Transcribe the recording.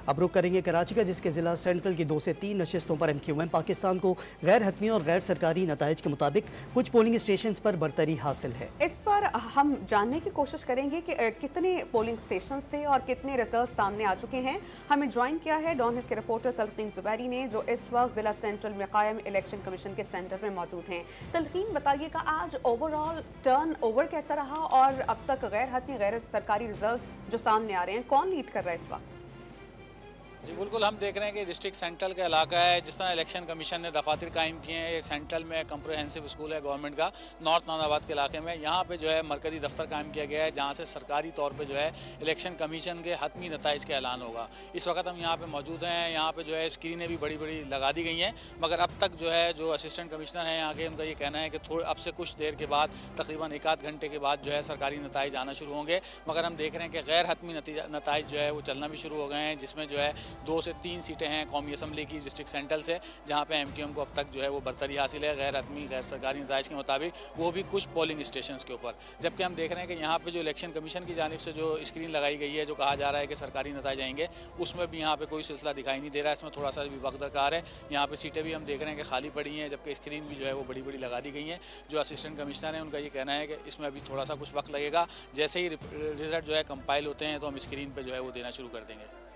अब रुख करेंगे कराची का, जिसके जिला सेंट्रल की 2 से 3 नशिस्तों पर MQM पाकिस्तान को गैर हतमी और गैर सरकारी नताइज के मुताबिक कुछ पोलिंग स्टेशन पर बरतरी हासिल है। इस पर हम जानने की कोशिश करेंगे कि कितने पोलिंग स्टेशन थे और कितने रिजल्ट सामने आ चुके हैं। हमें ज्वाइन किया है डॉन न्यूज़ के रिपोर्टर तलकीन जुबैरी ने, जो इस वक्त जिला सेंट्रल में कायम इलेक्शन कमीशन के सेंटर में मौजूद हैं। तलकीन, बताइएगा आज ओवरऑल टर्न ओवर कैसा रहा और अब तक गैर हतमी गैर सरकारी रिजल्ट जो सामने आ रहे हैं, कौन लीड कर रहा है इस वक्त? जी बिल्कुल, हम देख रहे हैं कि डिस्ट्रिक्ट सेंट्रल का इलाका है। जिस तरह इलेक्शन कमीशन ने दफातर कायम किए हैं, ये सेंट्रल में कम्प्रहेंसिव स्कूल है गवर्नमेंट का, नॉर्थ नानाबाद के इलाके में। यहाँ पे जो है मरकजी दफ्तर कायम किया गया है, जहाँ से सरकारी तौर पे जो है इलेक्शन कमीशन के हतमी नताइज का ऐलान होगा। इस वक्त हम यहाँ पे मौजूद हैं। यहाँ पे जो है स्क्रीनें भी बड़ी बड़ी लगा दी गई हैं, मगर अब तक जो है जो असिस्टेंट कमिश्नर हैं यहाँ के, उनका ये कहना है कि अब से कुछ देर के बाद, तकरीबन 1 आध घंटे के बाद जो है सरकारी नताइज आना शुरू होंगे। मगर हम देख रहे हैं कि गैर हतमी नताइज जो है वो चलना भी शुरू हो गए हैं, जिसमें जो है 2 से 3 सीटें हैं कौमी असम्बली की डिस्ट्रिक्ट सेंट्रल से, जहाँ पे MQM को अब तक जो है वो बरतरी हासिल है गैर हतमी गैर सरकारी नताइज के मुताबिक, वो भी कुछ पोलिंग स्टेशन के ऊपर। जबकि हम देख रहे हैं कि यहाँ पे जो इलेक्शन कमीशन की जानिब से जो स्क्रीन लगाई गई है, जो कहा जा रहा है कि सरकारी नताइज आएंगे, उसमें भी यहाँ पे कोई सिलसिला दिखाई नहीं दे रहा है। इसमें थोड़ा सा भी वक्त दरकार है। यहाँ पे सीटें भी हम देख रहे हैं कि खाली पड़ी हैं, जबकि स्क्रीन भी जो है वो बड़ी बड़ी लगा दी गई हैं। जो असिस्टेंट कमिश्नर हैं, उनका ये कहना है कि इसमें अभी थोड़ा सा कुछ वक्त लगेगा। जैसे ही रिजल्ट जो है कंपाइल होते हैं तो हम स्क्रीन पर जो है वो देना शुरू कर देंगे।